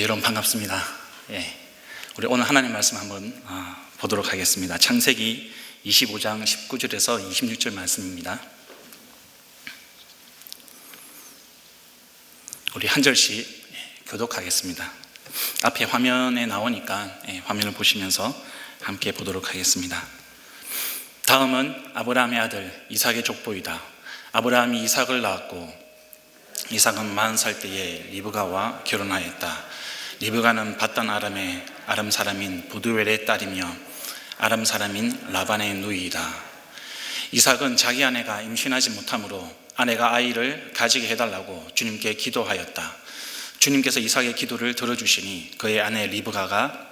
여러분 반갑습니다. 우리 오늘 하나님 말씀 한번 보도록 하겠습니다. 창세기 25장 19절에서 26절 말씀입니다. 우리 한 절씩 교독하겠습니다. 앞에 화면에 나오니까 화면을 보시면서 함께 보도록 하겠습니다. 다음은 아브라함의 아들 이삭의 족보이다. 아브라함이 이삭을 낳았고 이삭은 40살 때에 리브가와 결혼하였다. 리브가는 밧단 아람의 아람 사람인 부두엘의 딸이며 아람 사람인 라반의 누이이다. 이삭은 자기 아내가 임신하지 못하므로 아내가 아이를 가지게 해달라고 주님께 기도하였다. 주님께서 이삭의 기도를 들어주시니 그의 아내 리브가가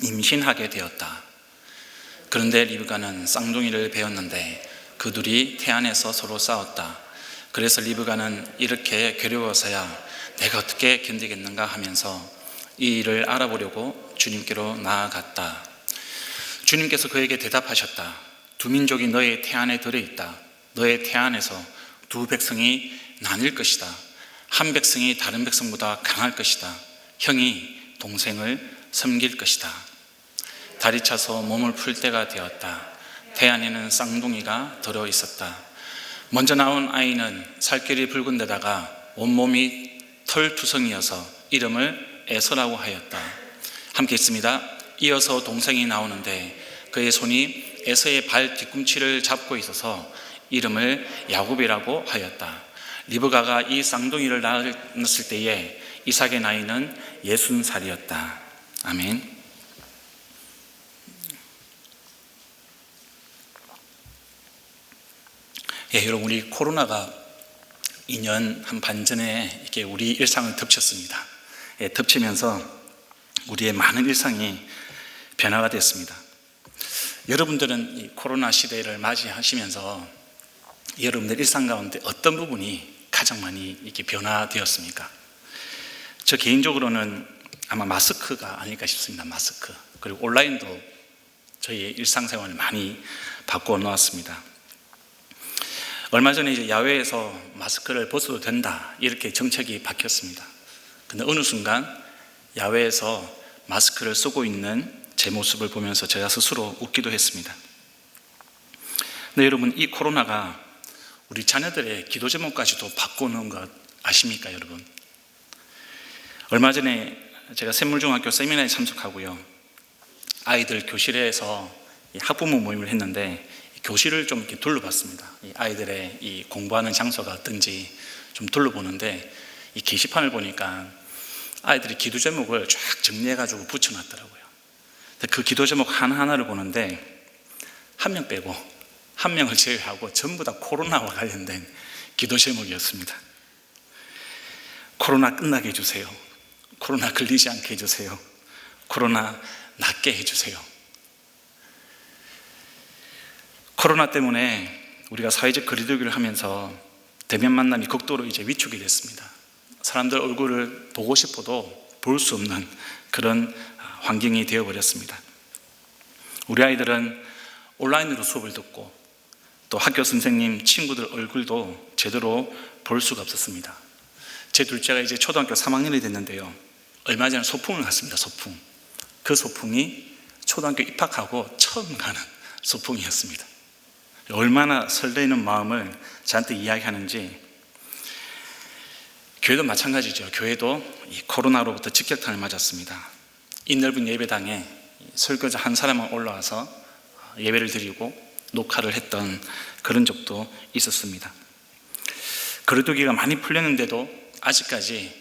임신하게 되었다. 그런데 리브가는 쌍둥이를 배웠는데 그 둘이 태안에서 서로 싸웠다. 그래서 리브가는 이렇게 괴로워서야 내가 어떻게 견디겠는가 하면서 이 일을 알아보려고 주님께로 나아갔다. 주님께서 그에게 대답하셨다. 두 민족이 너의 태안에 들어있다. 너의 태안에서 두 백성이 나뉠 것이다. 한 백성이 다른 백성보다 강할 것이다. 형이 동생을 섬길 것이다. 달이 차서 몸을 풀 때가 되었다. 태안에는 쌍둥이가 들어있었다. 먼저 나온 아이는 살결이 붉은 데다가 온몸이 털투성이어서 이름을 에서라고 하였다. 함께 있습니다. 이어서 동생이 나오는데 그의 손이 에서의 발 뒤꿈치를 잡고 있어서 이름을 야곱이라고 하였다. 리브가가 이 쌍둥이를 낳았을 때에 이삭의 나이는 60살이었다. 아멘. 여러분, 우리 코로나가 2년 한 반 전에 이렇게 우리 일상을 덮쳤습니다. 덮치면서 우리의 많은 일상이 변화가 됐습니다. 여러분들은 이 코로나 시대를 맞이하시면서 여러분들 일상 가운데 어떤 부분이 가장 많이 이렇게 변화되었습니까? 저 개인적으로는 아마 마스크가 아닐까 싶습니다. 마스크. 그리고 온라인도 저희의 일상생활을 많이 바꾸어 놓았습니다. 얼마 전에 이제 야외에서 마스크를 벗어도 된다 이렇게 정책이 바뀌었습니다. 근데 어느 순간 야외에서 마스크를 쓰고 있는 제 모습을 보면서 제가 스스로 웃기도 했습니다. 근데 여러분, 이 코로나가 우리 자녀들의 기도 제목까지도 바꾸는 것 아십니까, 여러분? 얼마 전에 제가 샘물중학교 세미나에 참석하고요. 아이들 교실에서 학부모 모임을 했는데 교실을 좀 이렇게 둘러봤습니다. 이 아이들의 이 공부하는 장소가 어떤지 좀 둘러보는데 이 게시판을 보니까 아이들이 기도 제목을 쫙 정리해가지고 붙여놨더라고요. 그 기도 제목 하나하나를 보는데 한 명 빼고 한 명을 제외하고 전부 다 코로나와 관련된 기도 제목이었습니다. 코로나 끝나게 해주세요. 코로나 걸리지 않게 해주세요. 코로나 낫게 해주세요. 코로나 때문에 우리가 사회적 거리두기를 하면서 대면 만남이 극도로 이제 위축이 됐습니다. 사람들 얼굴을 보고 싶어도 볼 수 없는 그런 환경이 되어버렸습니다. 우리 아이들은 온라인으로 수업을 듣고 또 학교 선생님, 친구들 얼굴도 제대로 볼 수가 없었습니다. 제 둘째가 이제 초등학교 3학년이 됐는데요. 얼마 전에 소풍을 갔습니다. 소풍. 그 소풍이 초등학교 입학하고 처음 가는 소풍이었습니다. 얼마나 설레는 마음을 저한테 이야기하는지. 교회도 마찬가지죠. 교회도 이 코로나로부터 직격탄을 맞았습니다. 이 넓은 예배당에 설교자 한 사람만 올라와서 예배를 드리고 녹화를 했던 그런 적도 있었습니다. 거리두기가 많이 풀렸는데도 아직까지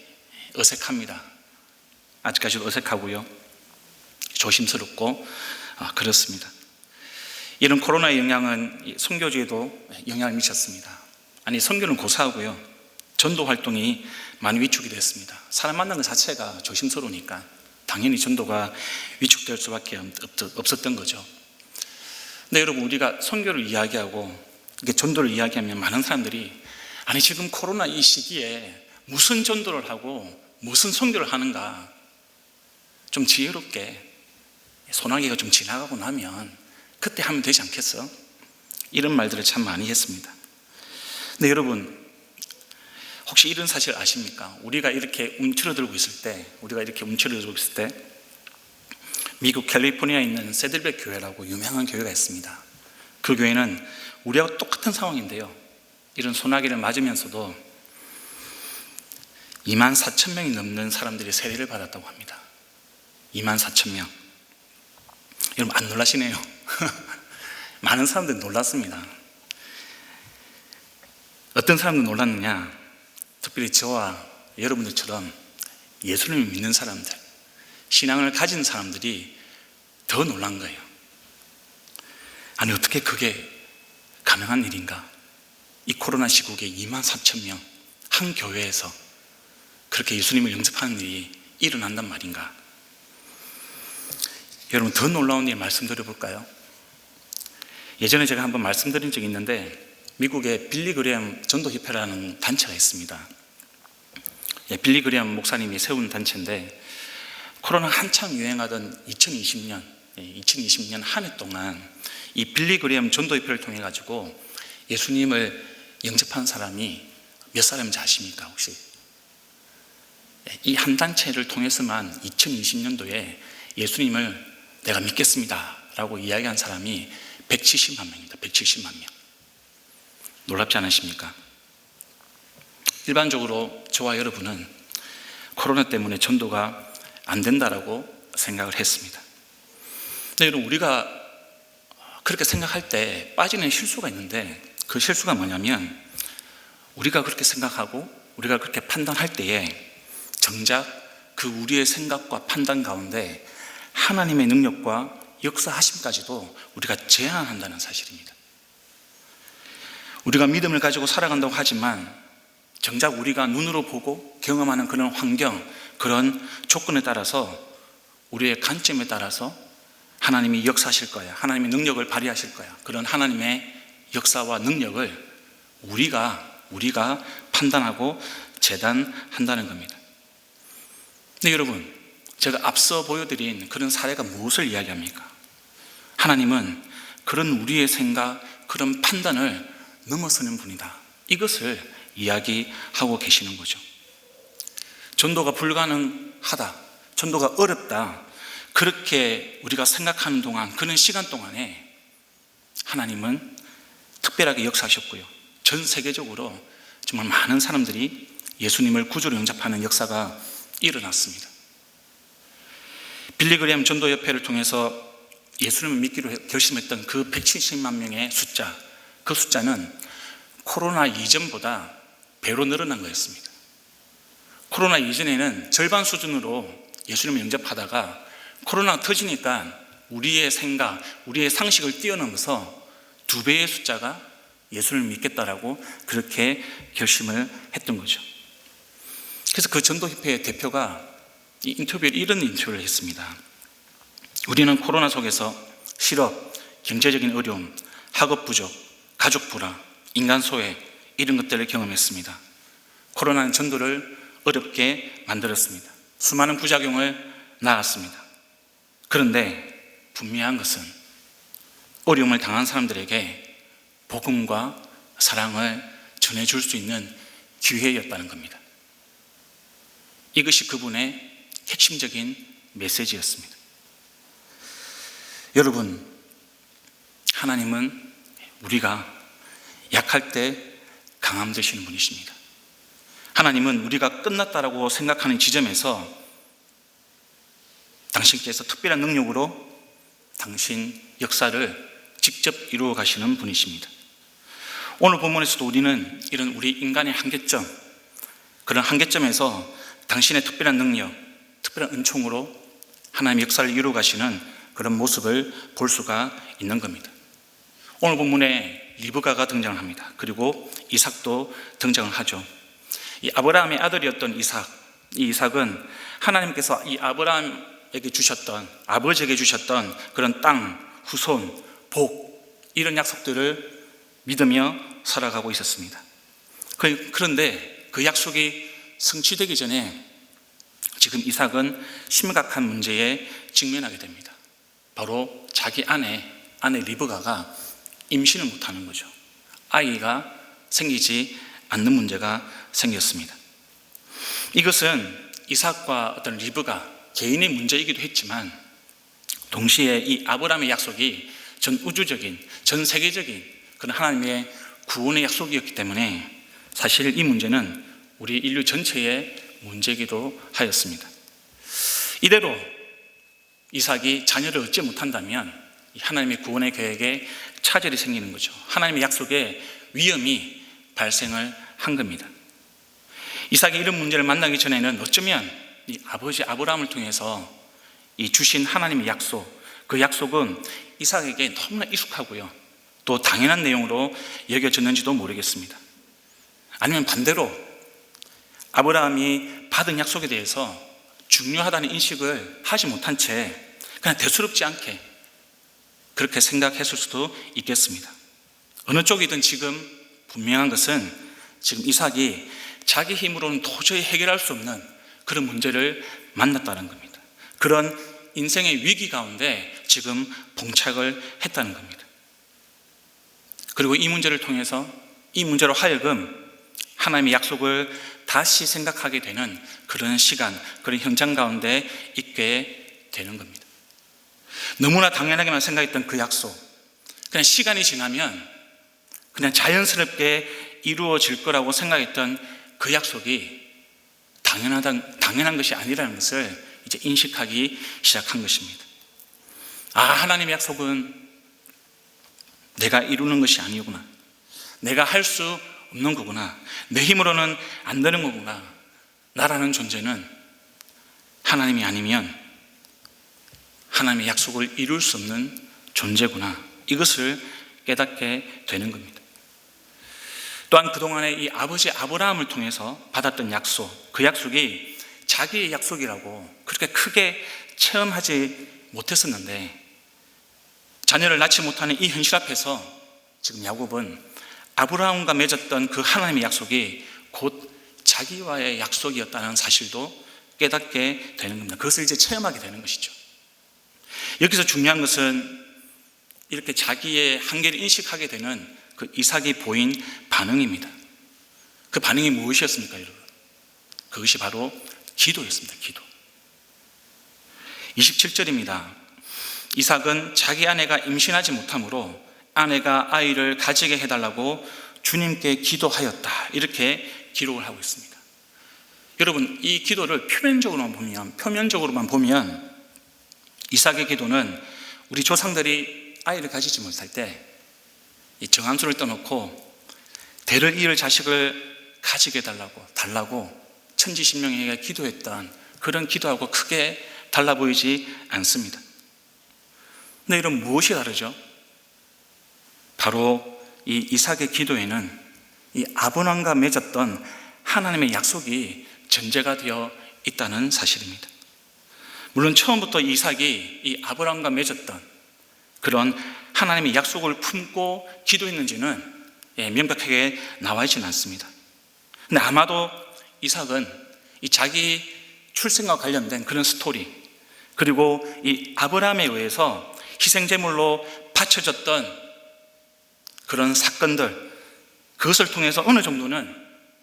어색합니다. 아직까지도 어색하고요. 조심스럽고 그렇습니다. 이런 코로나의 영향은 선교지에도 영향을 미쳤습니다. 아니, 선교는 고사하고요. 전도 활동이 많이 위축이 됐습니다. 사람 만나는 것 자체가 조심스러우니까 당연히 전도가 위축될 수밖에 없었던 거죠. 근데 여러분, 우리가 선교를 이야기하고 이게 전도를 이야기하면 많은 사람들이 아니, 지금 코로나 이 시기에 무슨 전도를 하고 무슨 선교를 하는가, 좀 지혜롭게 소나기가 좀 지나가고 나면 그때 하면 되지 않겠어? 이런 말들을 참 많이 했습니다. 근데 여러분, 혹시 이런 사실 아십니까? 우리가 이렇게 움츠러들고 있을 때 미국 캘리포니아에 있는 세들백 교회라고 유명한 교회가 있습니다. 그 교회는 우리하고 똑같은 상황인데요, 이런 소나기를 맞으면서도 24,000명이 넘는 사람들이 세례를 받았다고 합니다. 24,000명. 여러분 안 놀라시네요? 많은 사람들이 놀랐습니다. 어떤 사람들 놀랐느냐? 특별히 저와 여러분들처럼 예수님을 믿는 사람들, 신앙을 가진 사람들이 더 놀란 거예요. 아니 어떻게 그게 가능한 일인가? 이 코로나 시국에 24,000명 한 교회에서 그렇게 예수님을 영접하는 일이 일어난단 말인가? 여러분 더 놀라운 일 말씀드려 볼까요? 예전에 제가 한번 말씀드린 적이 있는데, 미국에 빌리 그레엄 전도협회라는 단체가 있습니다. 빌리 그레엄 목사님이 세운 단체인데, 코로나 한창 유행하던 2020년 한 해 동안 이 빌리 그레엄 전도협회를 통해 가지고 예수님을 영접한 사람이 몇 사람인지 아십니까 혹시? 이 한 단체를 통해서만 2020년도에 예수님을 내가 믿겠습니다 라고 이야기한 사람이 170만 명입니다. 170만 명. 놀랍지 않으십니까? 일반적으로 저와 여러분은 코로나 때문에 전도가 안 된다라고 생각을 했습니다. 근데 여러분 우리가 그렇게 생각할 때 빠지는 실수가 있는데, 그 실수가 뭐냐면, 우리가 그렇게 생각하고 우리가 그렇게 판단할 때에 정작 그 우리의 생각과 판단 가운데 하나님의 능력과 역사하심까지도 우리가 제한한다는 사실입니다. 우리가 믿음을 가지고 살아간다고 하지만 정작 우리가 눈으로 보고 경험하는 그런 환경, 그런 조건에 따라서, 우리의 관점에 따라서 하나님이 역사하실 거야, 하나님의 능력을 발휘하실 거야, 그런 하나님의 역사와 능력을 우리가 판단하고 재단한다는 겁니다. 근데 여러분, 제가 앞서 보여드린 그런 사례가 무엇을 이야기합니까? 하나님은 그런 우리의 생각, 그런 판단을 넘어서는 분이다, 이것을 이야기하고 계시는 거죠. 전도가 불가능하다, 전도가 어렵다, 그렇게 우리가 생각하는 동안, 그런 시간 동안에 하나님은 특별하게 역사하셨고요, 전 세계적으로 정말 많은 사람들이 예수님을 구주로 영접하는 역사가 일어났습니다. 빌리 그레엄 전도협회를 통해서 예수님을 믿기로 결심했던 그 170만 명의 숫자, 그 숫자는 코로나 이전보다 배로 늘어난 거였습니다. 코로나 이전에는 절반 수준으로 예수님을 영접하다가 코로나가 터지니까 우리의 생각, 우리의 상식을 뛰어넘어서 2배의 숫자가 예수를 믿겠다라고 그렇게 결심을 했던 거죠. 그래서 그 전도협회의 대표가 이런 인터뷰를 했습니다. 우리는 코로나 속에서 실업, 경제적인 어려움, 학업 부족, 가족 불화, 인간 소외, 이런 것들을 경험했습니다. 코로나는 전도를 어렵게 만들었습니다. 수많은 부작용을 낳았습니다. 그런데 분명한 것은 어려움을 당한 사람들에게 복음과 사랑을 전해줄 수 있는 기회였다는 겁니다. 이것이 그분의 핵심적인 메시지였습니다. 여러분, 하나님은 우리가 약할 때 강함 되시는 분이십니다. 하나님은 우리가 끝났다라고 생각하는 지점에서 당신께서 특별한 능력으로 당신 역사를 직접 이루어 가시는 분이십니다. 오늘 본문에서도 우리는 이런 우리 인간의 한계점, 그런 한계점에서 당신의 특별한 능력, 특별한 은총으로 하나님의 역사를 이루어 가시는 그런 모습을 볼 수가 있는 겁니다. 오늘 본문에 리브가가 등장합니다. 그리고 이삭도 등장을 하죠. 이 아브라함의 아들이었던 이삭, 이 이삭은 하나님께서 이 아브라함에게 주셨던, 아버지에게 주셨던 그런 땅, 후손, 복, 이런 약속들을 믿으며 살아가고 있었습니다. 그런데 그 약속이 성취되기 전에 지금 이삭은 심각한 문제에 직면하게 됩니다. 바로 자기 아내 리브가가 임신을 못하는 거죠. 아이가 생기지 않는 문제가 생겼습니다. 이것은 이삭과 어떤 리브가 개인의 문제이기도 했지만 동시에 이 아브라함의 약속이 전 우주적인, 전 세계적인 그런 하나님의 구원의 약속이었기 때문에 사실 이 문제는 우리 인류 전체의 문제이기도 하였습니다. 이대로 이삭이 자녀를 얻지 못한다면 하나님의 구원의 계획에 차질이 생기는 거죠. 하나님의 약속에 위험이 발생을 한 겁니다. 이삭이 이런 문제를 만나기 전에는 어쩌면 이 아버지 아브라함을 통해서 이 주신 하나님의 약속, 그 약속은 이삭에게 너무나 익숙하고요, 또 당연한 내용으로 여겨졌는지도 모르겠습니다. 아니면 반대로 아브라함이 받은 약속에 대해서 중요하다는 인식을 하지 못한 채 그냥 대수롭지 않게 그렇게 생각했을 수도 있겠습니다. 어느 쪽이든 지금 분명한 것은 지금 이삭이 자기 힘으로는 도저히 해결할 수 없는 그런 문제를 만났다는 겁니다. 그런 인생의 위기 가운데 지금 봉착을 했다는 겁니다. 그리고 이 문제를 통해서, 이 문제로 하여금 하나님의 약속을 다시 생각하게 되는 그런 시간, 그런 현장 가운데 있게 되는 겁니다. 너무나 당연하게만 생각했던 그 약속, 그냥 시간이 지나면 그냥 자연스럽게 이루어질 거라고 생각했던 그 약속이 당연한 것이 아니라는 것을 이제 인식하기 시작한 것입니다. 하나님의 약속은 내가 이루는 것이 아니구나. 내가 할 수 없는 거구나. 내 힘으로는 안 되는 거구나. 나라는 존재는 하나님이 아니면 하나님의 약속을 이룰 수 없는 존재구나. 이것을 깨닫게 되는 겁니다. 또한 그동안에 이 아버지 아브라함을 통해서 받았던 약속, 그 약속이 자기의 약속이라고 그렇게 크게 체험하지 못했었는데, 자녀를 낳지 못하는 이 현실 앞에서 지금 야곱은 아브라함과 맺었던 그 하나님의 약속이 곧 자기와의 약속이었다는 사실도 깨닫게 되는 겁니다. 그것을 이제 체험하게 되는 것이죠. 여기서 중요한 것은 이렇게 자기의 한계를 인식하게 되는 그 이삭이 보인 반응입니다. 그 반응이 무엇이었습니까, 여러분? 그것이 바로 기도였습니다. 기도. 27절입니다. 이삭은 자기 아내가 임신하지 못하므로 아내가 아이를 가지게 해달라고 주님께 기도하였다. 이렇게 기록을 하고 있습니다. 여러분, 이 기도를 표면적으로만 보면 이삭의 기도는 우리 조상들이 아이를 가지지 못할 때 이 정한수를 떠놓고 대를 이을 자식을 가지게 달라고 천지신명에게 기도했던 그런 기도하고 크게 달라 보이지 않습니다. 근데 이런 무엇이 다르죠? 바로 이 이삭의 기도에는 이 아브라함과 맺었던 하나님의 약속이 전제가 되어 있다는 사실입니다. 물론 처음부터 이삭이 이 아브라함과 맺었던 그런 하나님의 약속을 품고 기도했는지는 명백하게 나와 있지는 않습니다. 근데 아마도 이삭은 이 자기 출생과 관련된 그런 스토리, 그리고 이 아브라함에 의해서 희생제물로 바쳐졌던 그런 사건들, 그것을 통해서 어느 정도는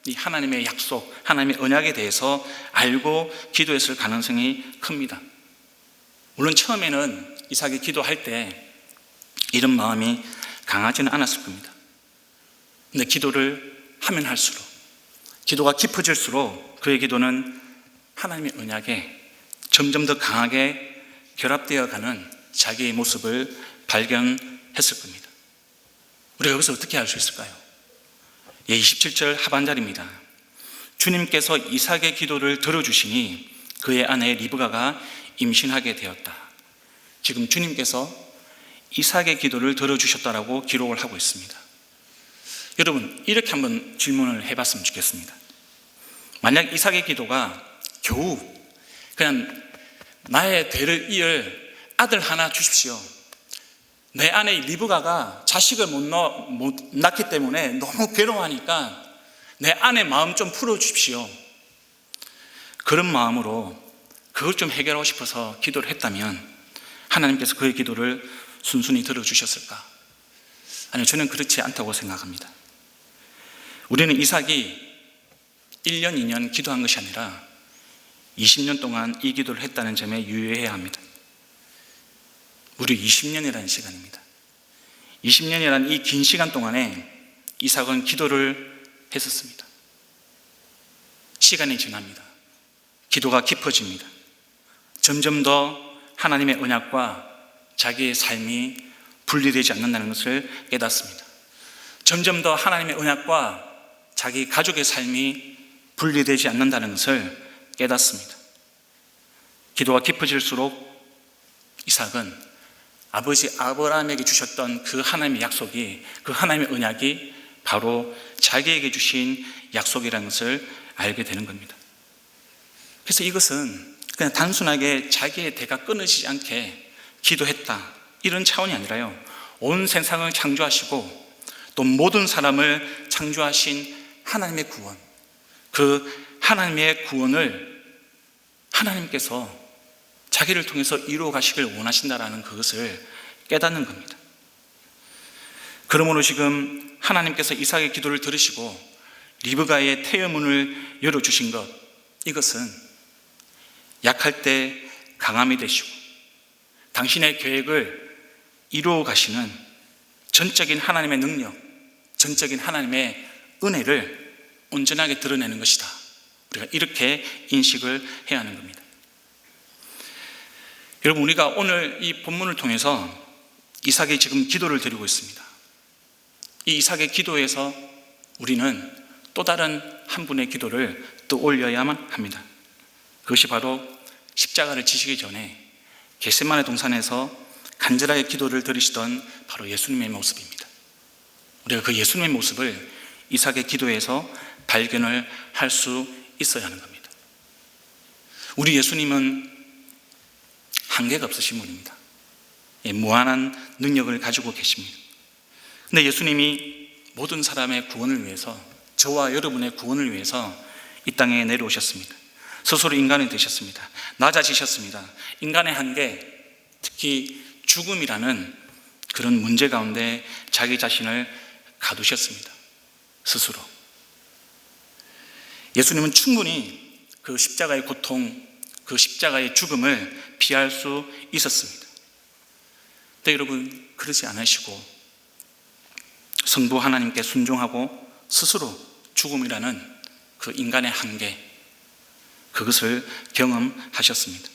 이 하나님의 약속, 하나님의 언약에 대해서 알고 기도했을 가능성이 큽니다. 물론 처음에는 이삭이 기도할 때 이런 마음이 강하지는 않았을 겁니다. 근데 기도를 하면 할수록, 기도가 깊어질수록 그의 기도는 하나님의 언약에 점점 더 강하게 결합되어 가는 자기의 모습을 발견했을 겁니다. 우리가 여기서 어떻게 알 수 있을까요? 27절 하반절입니다. 주님께서 이삭의 기도를 들어주시니 그의 아내 리브가가 임신하게 되었다. 지금 주님께서 이삭의 기도를 들어주셨다라고 기록을 하고 있습니다. 여러분, 이렇게 한번 질문을 해봤으면 좋겠습니다. 만약 이삭의 기도가 겨우 그냥 나의 대를 이을 아들 하나 주십시오, 내 아내 리브가가 자식을 못 낳기 때문에 너무 괴로워하니까 내 아내 마음 좀 풀어주십시오, 그런 마음으로 그걸 좀 해결하고 싶어서 기도를 했다면 하나님께서 그의 기도를 순순히 들어주셨을까? 아니요, 저는 그렇지 않다고 생각합니다. 우리는 이삭이 1년, 2년 기도한 것이 아니라 20년 동안 이 기도를 했다는 점에 유의해야 합니다. 무려 20년이라는 시간입니다. 20년이라는 이 긴 시간 동안에 이삭은 기도를 했었습니다. 시간이 지납니다. 기도가 깊어집니다. 점점 더 하나님의 언약과 자기의 삶이 분리되지 않는다는 것을 깨닫습니다. 점점 더 하나님의 언약과 자기 가족의 삶이 분리되지 않는다는 것을 깨닫습니다. 기도가 깊어질수록 이삭은 아버지 아브라함에게 주셨던 그 하나님의 약속이, 그 하나님의 언약이 바로 자기에게 주신 약속이라는 것을 알게 되는 겁니다. 그래서 이것은 그냥 단순하게 자기의 대가 끊어지지 않게 기도했다, 이런 차원이 아니라요, 온 세상을 창조하시고 또 모든 사람을 창조하신 하나님의 구원, 그 하나님의 구원을 하나님께서 자기를 통해서 이루어 가시길 원하신다라는 그것을 깨닫는 겁니다. 그러므로 지금 하나님께서 이삭의 기도를 들으시고 리브가의 태여문을 열어주신 것, 이것은 약할 때 강함이 되시고 당신의 계획을 이루어 가시는 전적인 하나님의 능력, 전적인 하나님의 은혜를 온전하게 드러내는 것이다. 우리가 이렇게 인식을 해야 하는 겁니다. 여러분, 우리가 오늘 이 본문을 통해서 이삭이 지금 기도를 드리고 있습니다. 이 이삭의 기도에서 우리는 또 다른 한 분의 기도를 또 올려야만 합니다. 그것이 바로 십자가를 지시기 전에 겟세마네 동산에서 간절하게 기도를 드리시던 바로 예수님의 모습입니다. 우리가 그 예수님의 모습을 이삭의 기도에서 발견을 할 수 있어야 하는 겁니다. 우리 예수님은 한계가 없으신 분입니다. 무한한 능력을 가지고 계십니다. 근데 예수님이 모든 사람의 구원을 위해서, 저와 여러분의 구원을 위해서 이 땅에 내려오셨습니다. 스스로 인간이 되셨습니다. 낮아지셨습니다. 인간의 한계, 특히 죽음이라는 그런 문제 가운데 자기 자신을 가두셨습니다. 스스로. 예수님은 충분히 그 십자가의 고통, 그 십자가의 죽음을 피할 수 있었습니다. 근데 여러분, 그러지 않으시고 성부 하나님께 순종하고 스스로 죽음이라는 그 인간의 한계, 그것을 경험하셨습니다.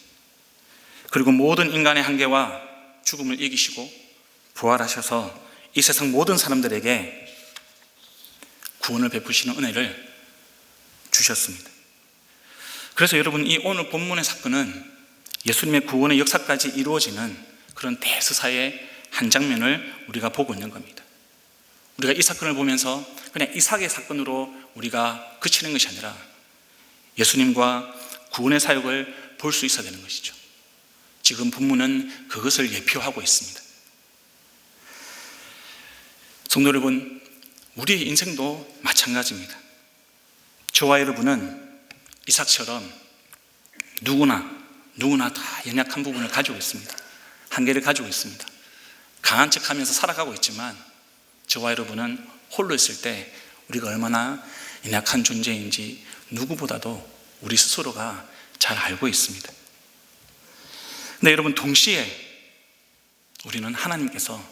그리고 모든 인간의 한계와 죽음을 이기시고 부활하셔서 이 세상 모든 사람들에게 구원을 베푸시는 은혜를 주셨습니다. 그래서 여러분, 이 오늘 본문의 사건은 예수님의 구원의 역사까지 이루어지는 그런 대서사의 한 장면을 우리가 보고 있는 겁니다. 우리가 이 사건을 보면서 그냥 이삭의 사건으로 우리가 그치는 것이 아니라 예수님과 구원의 사역을 볼 수 있어야 되는 것이죠. 지금 본문은 그것을 예표하고 있습니다. 성도 여러분, 우리의 인생도 마찬가지입니다. 저와 여러분은 이삭처럼 누구나 다 연약한 부분을 가지고 있습니다. 한계를 가지고 있습니다. 강한 척하면서 살아가고 있지만 저와 여러분은 홀로 있을 때 우리가 얼마나 연약한 존재인지 누구보다도 우리 스스로가 잘 알고 있습니다. 근데 여러분, 동시에 우리는 하나님께서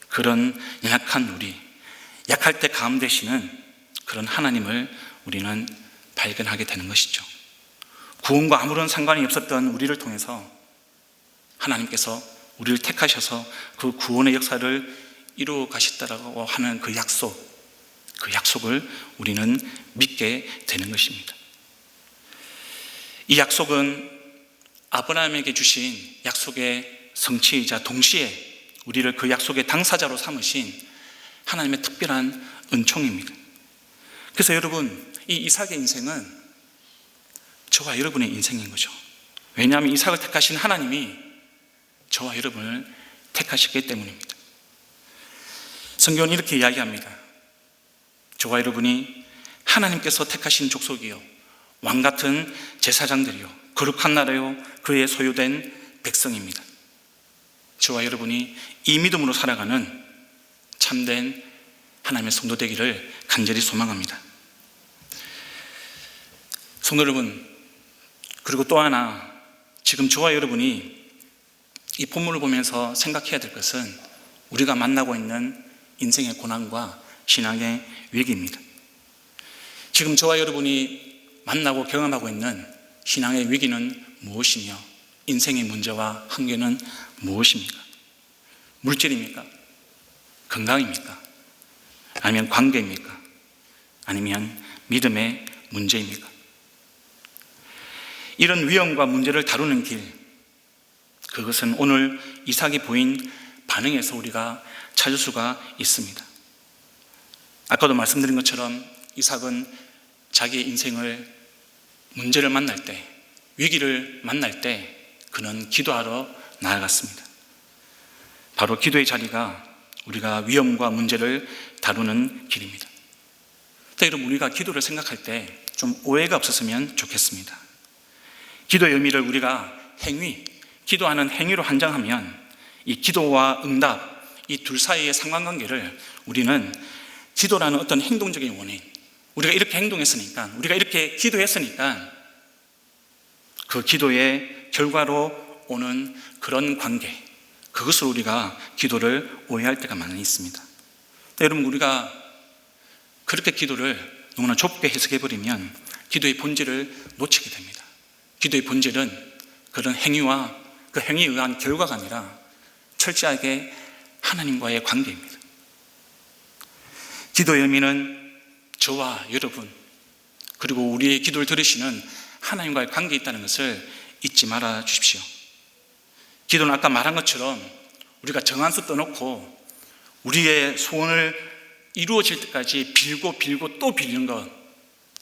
그런 연약한 우리, 약할 때 강함 되시는 그런 하나님을 우리는 발견하게 되는 것이죠. 구원과 아무런 상관이 없었던 우리를 통해서 하나님께서 우리를 택하셔서 그 구원의 역사를 이루어 가시다라고 하는 그 약속을 우리는 믿게 되는 것입니다. 이 약속은 아브라함에게 주신 약속의 성취이자 동시에 우리를 그 약속의 당사자로 삼으신 하나님의 특별한 은총입니다. 그래서 여러분, 이 이삭의 인생은 저와 여러분의 인생인 거죠. 왜냐하면 이삭을 택하신 하나님이 저와 여러분을 택하셨기 때문입니다. 성경은 이렇게 이야기합니다. 저와 여러분이 하나님께서 택하신 족속이요, 왕같은 제사장들이요, 거룩한 나라요, 그의 소유된 백성입니다. 저와 여러분이 이 믿음으로 살아가는 참된 하나님의 성도 되기를 간절히 소망합니다. 성도 여러분, 그리고 또 하나, 지금 저와 여러분이 이 본문을 보면서 생각해야 될 것은 우리가 만나고 있는 인생의 고난과 신앙의 위기입니다. 지금 저와 여러분이 만나고 경험하고 있는 신앙의 위기는 무엇이며 인생의 문제와 한계는 무엇입니까? 물질입니까? 건강입니까? 아니면 관계입니까? 아니면 믿음의 문제입니까? 이런 위험과 문제를 다루는 길, 그것은 오늘 이삭이 보인 반응에서 우리가 찾을 수가 있습니다. 아까도 말씀드린 것처럼 이삭은 자기의 인생을 문제를 만날 때, 위기를 만날 때 그는 기도하러 나아갔습니다. 바로 기도의 자리가 우리가 위험과 문제를 다루는 길입니다. 여러분, 우리가 기도를 생각할 때 좀 오해가 없었으면 좋겠습니다. 기도의 의미를 우리가 행위, 기도하는 행위로 한정하면 이 기도와 응답, 이 둘 사이의 상관관계를 우리는 기도라는 어떤 행동적인 원인, 우리가 이렇게 행동했으니까, 우리가 이렇게 기도했으니까 그 기도의 결과로 오는 그런 관계, 그것으로 우리가 기도를 오해할 때가 많이 있습니다. 여러분, 우리가 그렇게 기도를 너무나 좁게 해석해버리면 기도의 본질을 놓치게 됩니다. 기도의 본질은 그런 행위와 그 행위에 의한 결과가 아니라 철저하게 하나님과의 관계입니다. 기도의 의미는 저와 여러분, 그리고 우리의 기도를 들으시는 하나님과의 관계에 있다는 것을 잊지 말아 주십시오. 기도는 아까 말한 것처럼 우리가 정한수 떠놓고 우리의 소원을 이루어질 때까지 빌고 또 빌는 것,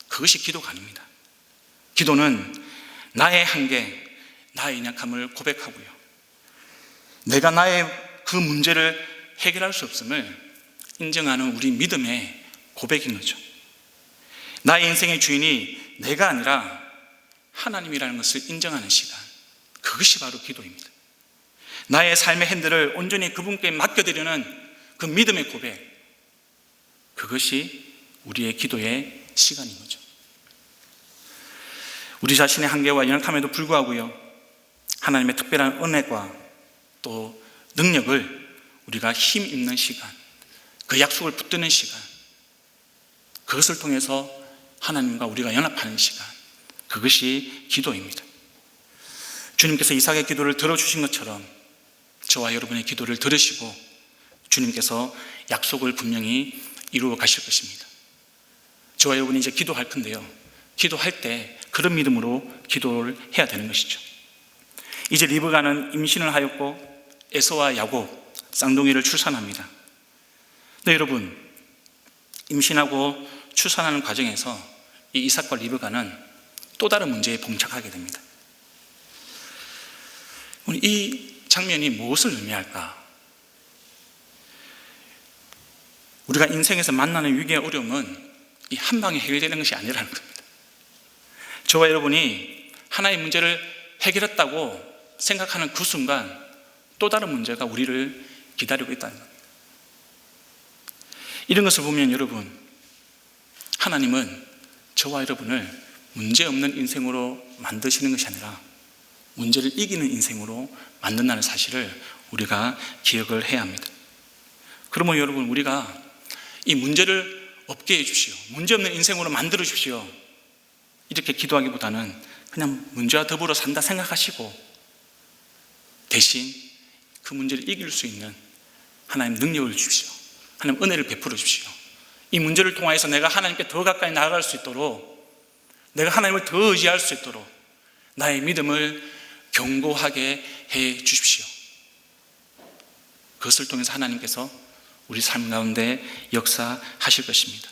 그것이 기도가 아닙니다. 기도는 나의 한계, 나의 연약함을 고백하고요, 내가 나의 그 문제를 해결할 수 없음을 인정하는 우리 믿음의 고백인 거죠. 나의 인생의 주인이 내가 아니라 하나님이라는 것을 인정하는 시간, 그것이 바로 기도입니다. 나의 삶의 핸들을 온전히 그분께 맡겨드리는 그 믿음의 고백, 그것이 우리의 기도의 시간인 거죠. 우리 자신의 한계와 연약함에도 불구하고요, 하나님의 특별한 은혜과 또 능력을 우리가 힘입는 시간, 그 약속을 붙드는 시간, 그것을 통해서 하나님과 우리가 연합하는 시간, 그것이 기도입니다. 주님께서 이삭의 기도를 들어주신 것처럼 저와 여러분의 기도를 들으시고 주님께서 약속을 분명히 이루어 가실 것입니다. 저와 여러분이 이제 기도할 건데요, 기도할 때 그런 믿음으로 기도를 해야 되는 것이죠. 이제 리브가는 임신을 하였고 에서와 야곱, 쌍둥이를 출산합니다. 네, 여러분, 임신하고 출산하는 과정에서 이 이삭과 리브가는 또 다른 문제에 봉착하게 됩니다. 이 장면이 무엇을 의미할까? 우리가 인생에서 만나는 위기의 어려움은 이 한 방에 해결되는 것이 아니라는 겁니다. 저와 여러분이 하나의 문제를 해결했다고 생각하는 그 순간 또 다른 문제가 우리를 기다리고 있다는 겁니다. 이런 것을 보면 여러분, 하나님은 저와 여러분을 문제없는 인생으로 만드시는 것이 아니라 문제를 이기는 인생으로 만든다는 사실을 우리가 기억을 해야 합니다. 그러면 여러분, 우리가 이 문제를 없게 해주십시오, 문제없는 인생으로 만들어 주십시오, 이렇게 기도하기보다는 그냥 문제와 더불어 산다 생각하시고 대신 그 문제를 이길 수 있는 하나님 능력을 주십시오. 하나님 은혜를 베풀어 주십시오. 이 문제를 통하여서 내가 하나님께 더 가까이 나아갈 수 있도록, 내가 하나님을 더 의지할 수 있도록 나의 믿음을 견고하게 해 주십시오. 그것을 통해서 하나님께서 우리 삶 가운데 역사하실 것입니다.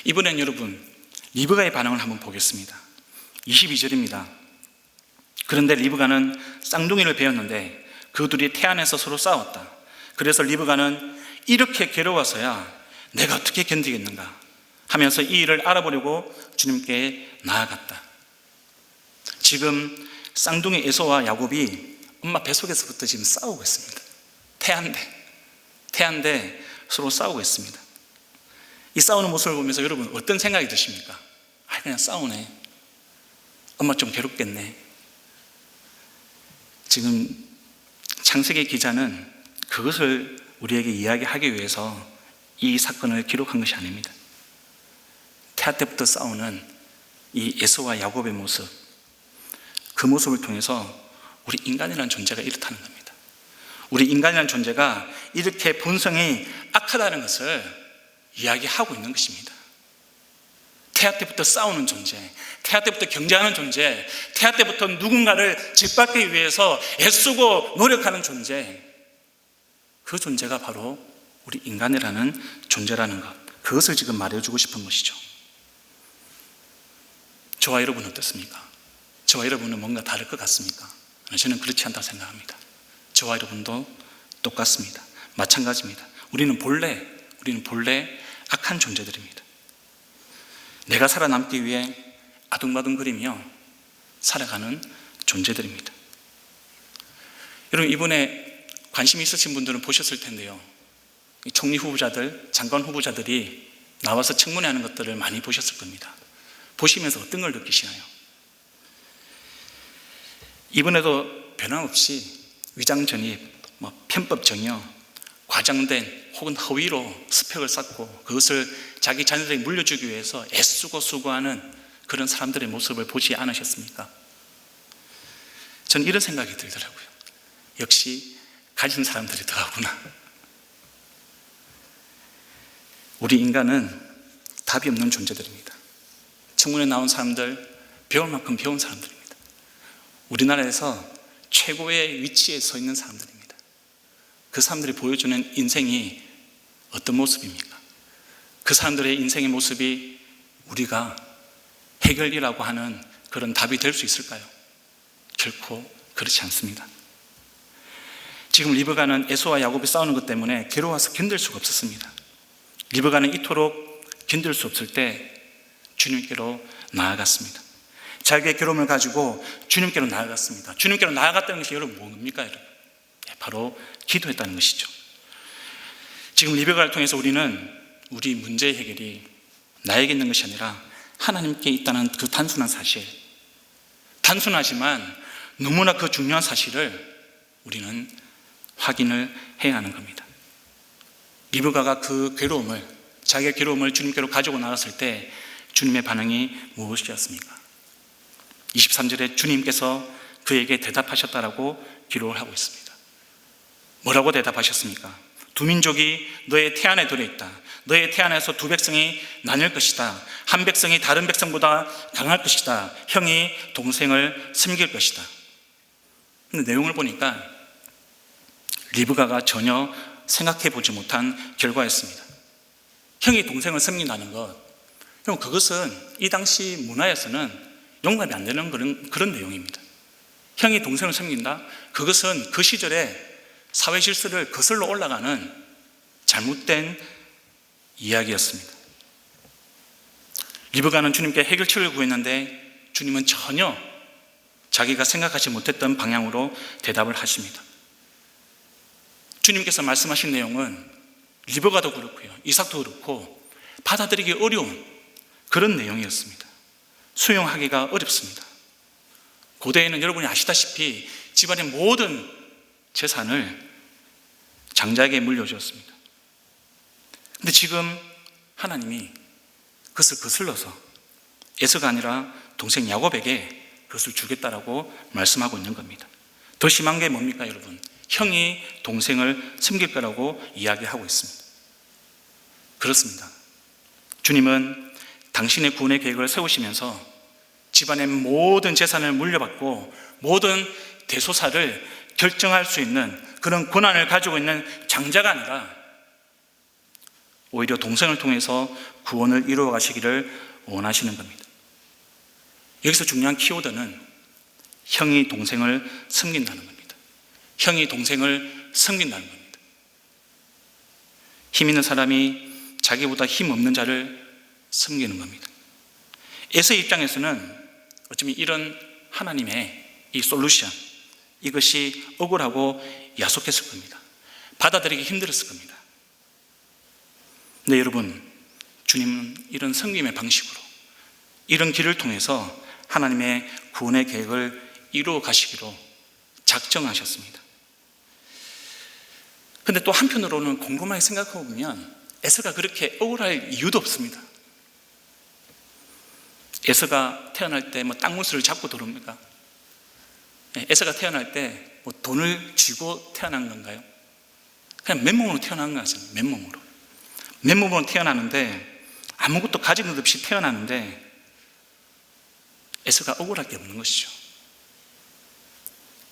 이번엔 여러분, 리브가의 반응을 한번 보겠습니다. 22절입니다. 그런데 리브가는 쌍둥이를 베었는데 그 둘이 태안에서 서로 싸웠다. 그래서 리브가는 이렇게 괴로워서야 내가 어떻게 견디겠는가 하면서 이 일을 알아보려고 주님께 나아갔다. 지금 쌍둥이 에서와 야곱이 엄마 뱃속에서부터 지금 싸우고 있습니다. 태안대 서로 싸우고 있습니다. 이 싸우는 모습을 보면서 여러분 어떤 생각이 드십니까? 그냥 싸우네. 엄마 좀 괴롭겠네. 지금 창세기 기자는 그것을 우리에게 이야기하기 위해서 이 사건을 기록한 것이 아닙니다. 태아 때부터 싸우는 이 에서와 야곱의 모습, 그 모습을 통해서 우리 인간이라는 존재가 이렇다는 겁니다. 우리 인간이라는 존재가 이렇게 본성이 악하다는 것을 이야기하고 있는 것입니다. 태아 때부터 싸우는 존재, 태아 때부터 경쟁하는 존재, 태아 때부터 누군가를 짓밟기 위해서 애쓰고 노력하는 존재, 그 존재가 바로 우리 인간이라는 존재라는 것, 그것을 지금 말해주고 싶은 것이죠. 저와 여러분은 어떻습니까? 저와 여러분은 뭔가 다를 것 같습니까? 저는 그렇지 않다고 생각합니다. 저와 여러분도 똑같습니다. 마찬가지입니다. 우리는 본래 악한 존재들입니다. 내가 살아남기 위해 아둥바둥거리며 살아가는 존재들입니다. 여러분, 이번에 관심 있으신 분들은 보셨을 텐데요, 총리 후보자들, 장관 후보자들이 나와서 청문회하는 것들을 많이 보셨을 겁니다. 보시면서 어떤 걸 느끼시나요? 이번에도 변함없이 위장전입, 편법 정여, 과장된 혹은 허위로 스펙을 쌓고 그것을 자기 자녀들에게 물려주기 위해서 애쓰고 수고하는 그런 사람들의 모습을 보지 않으셨습니까? 전 이런 생각이 들더라고요. 역시 가진 사람들이 더하구나. 우리 인간은 답이 없는 존재들입니다. 청문회에 나온 사람들, 배울 만큼 배운 사람들입니다. 우리나라에서 최고의 위치에 서 있는 사람들입니다. 그 사람들이 보여주는 인생이 어떤 모습입니까? 그 사람들의 인생의 모습이 우리가 해결이라고 하는 그런 답이 될 수 있을까요? 결코 그렇지 않습니다. 지금 리브가는 에서와 야곱이 싸우는 것 때문에 괴로워서 견딜 수가 없었습니다. 리브가는 이토록 견딜 수 없을 때 주님께로 나아갔습니다. 자기의 괴로움을 가지고 주님께로 나아갔습니다. 주님께로 나아갔다는 것이 여러분 뭡니까? 여러분? 바로 기도했다는 것이죠. 지금 리브가를 통해서 우리는 우리 문제의 해결이 나에게 있는 것이 아니라 하나님께 있다는 그 단순한 사실, 단순하지만 너무나 그 중요한 사실을 우리는 확인을 해야 하는 겁니다. 리브가가 그 괴로움을, 자기의 괴로움을 주님께로 가지고 나갔을 때 주님의 반응이 무엇이었습니까? 23절에 주님께서 그에게 대답하셨다라고 기록을 하고 있습니다. 뭐라고 대답하셨습니까? 두 민족이 너의 태안에 들어있다. 너의 태안에서 두 백성이 나뉠 것이다. 한 백성이 다른 백성보다 강할 것이다. 형이 동생을 섬길 것이다. 근데 내용을 보니까 리브가가 전혀 생각해 보지 못한 결과였습니다. 형이 동생을 섬긴다는 것, 그것은 이 당시 문화에서는 용납이 안 되는 그런 내용입니다. 형이 동생을 섬긴다? 그것은 그 시절에 사회 질서를 거슬러 올라가는 잘못된 이야기였습니다. 리브가는 주님께 해결책을 구했는데 주님은 전혀 자기가 생각하지 못했던 방향으로 대답을 하십니다. 주님께서 말씀하신 내용은 리브가도 그렇고요, 이삭도 그렇고 받아들이기 어려운 그런 내용이었습니다. 수용하기가 어렵습니다. 고대에는 여러분이 아시다시피 집안의 모든 재산을 장자에게 물려주었습니다. 근데 지금 하나님이 그것을 거슬러서 에서가 아니라 동생 야곱에게 그것을 주겠다라고 말씀하고 있는 겁니다. 더 심한 게 뭡니까, 여러분? 형이 동생을 섬길 거라고 이야기하고 있습니다. 그렇습니다. 주님은 당신의 구원의 계획을 세우시면서 집안의 모든 재산을 물려받고 모든 대소사를 결정할 수 있는 그런 권한을 가지고 있는 장자가 아니라 오히려 동생을 통해서 구원을 이루어 가시기를 원하시는 겁니다. 여기서 중요한 키워드는 형이 동생을 섬긴다는 겁니다. 형이 동생을 섬긴다는 겁니다. 힘 있는 사람이 자기보다 힘 없는 자를 섬기는 겁니다. 에서의 입장에서는 어쩌면 이런 하나님의 이 솔루션, 이것이 억울하고 야속했을 겁니다. 받아들이기 힘들었을 겁니다. 근데 여러분, 주님은 이런 섬김의 방식으로 이런 길을 통해서 하나님의 구원의 계획을 이루어 가시기로 작정하셨습니다. 근데 또 한편으로는 곰곰하게 생각하고 보면 에서가 그렇게 억울할 이유도 없습니다. 에서가 태어날 때 땅무스를 잡고 들어옵니까? 에서가 태어날 때 돈을 쥐고 태어난 건가요? 그냥 맨몸으로 태어난 거 같습니다. 맨몸으로 태어나는데 아무것도 가진 것 없이 태어나는데 에서가 억울할 게 없는 것이죠.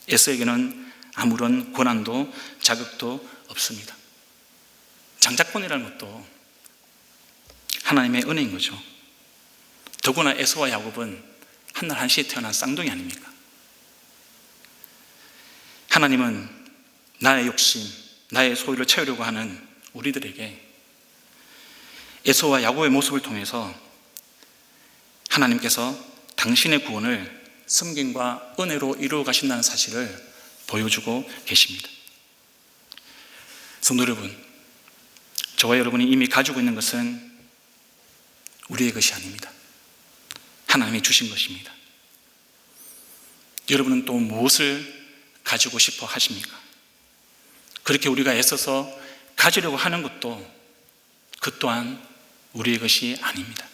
에서에게는 아무런 권한도 자격도 없습니다. 장자권이라는 것도 하나님의 은혜인 거죠. 더구나 에서와 야곱은 한날 한시에 태어난 쌍둥이 아닙니까? 하나님은 나의 욕심, 나의 소유를 채우려고 하는 우리들에게 에서와 야곱의 모습을 통해서 하나님께서 당신의 구원을 섬김과 은혜로 이루어 가신다는 사실을 보여주고 계십니다. 성도 여러분, 저와 여러분이 이미 가지고 있는 것은 우리의 것이 아닙니다. 하나님이 주신 것입니다. 여러분은 또 무엇을 가지고 싶어 하십니까? 그렇게 우리가 애써서 가지려고 하는 것도 그 또한 우리의 것이 아닙니다.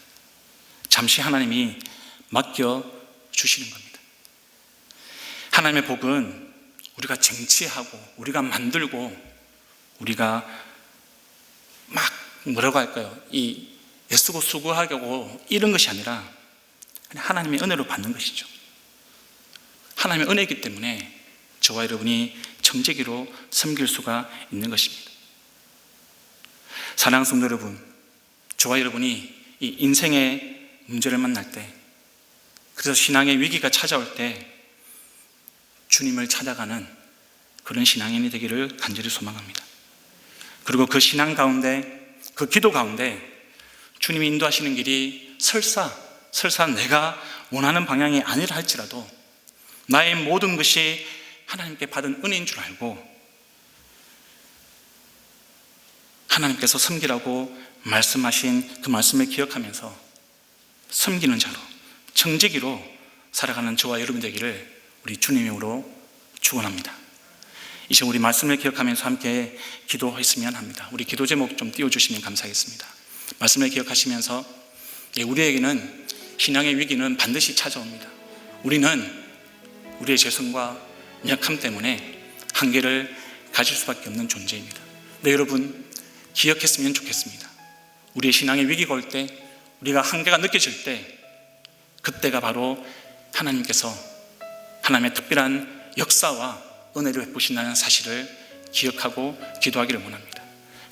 잠시 하나님이 맡겨주시는 겁니다. 하나님의 복은 우리가 쟁취하고 우리가 만들고 우리가 막 뭐라고 할까요? 애쓰고 수고하고 이런 것이 아니라 하나님의 은혜로 받는 것이죠. 하나님의 은혜이기 때문에 저와 여러분이 청지기로 섬길 수가 있는 것입니다. 사랑하는 성도 여러분, 저와 여러분이 이 인생의 문제를 만날 때, 그래서 신앙의 위기가 찾아올 때 주님을 찾아가는 그런 신앙인이 되기를 간절히 소망합니다. 그리고 그 신앙 가운데, 그 기도 가운데 주님이 인도하시는 길이 설사 내가 원하는 방향이 아니라 할지라도 나의 모든 것이 하나님께 받은 은혜인 줄 알고 하나님께서 섬기라고 말씀하신 그 말씀을 기억하면서 섬기는 자로, 청지기로 살아가는 저와 여러분 되기를 우리 주님으로 축원합니다. 이 시간 우리 말씀을 기억하면서 함께 기도했으면 합니다. 우리 기도 제목 좀 띄워주시면 감사하겠습니다. 말씀을 기억하시면서 우리에게는 신앙의 위기는 반드시 찾아옵니다. 우리는 우리의 죄성과 약함 때문에 한계를 가질 수밖에 없는 존재입니다. 네, 여러분 기억했으면 좋겠습니다. 우리의 신앙의 위기가 올 때, 우리가 한계가 느껴질 때, 그때가 바로 하나님께서 하나님의 특별한 역사와 은혜를 베푸신다는 사실을 기억하고 기도하기를 원합니다.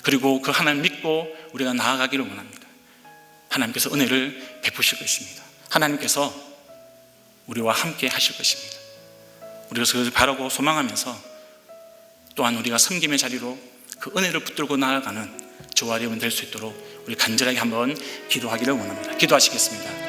그리고 그 하나님 믿고 우리가 나아가기를 원합니다. 하나님께서 은혜를 베푸실 것입니다. 하나님께서 우리와 함께 하실 것입니다. 우리가 그것을 바라고 소망하면서 또한 우리가 섬김의 자리로 그 은혜를 붙들고 나아가는 저와 여러분 될 수 있도록 우리 간절하게 한번 기도하기를 원합니다. 기도하시겠습니다.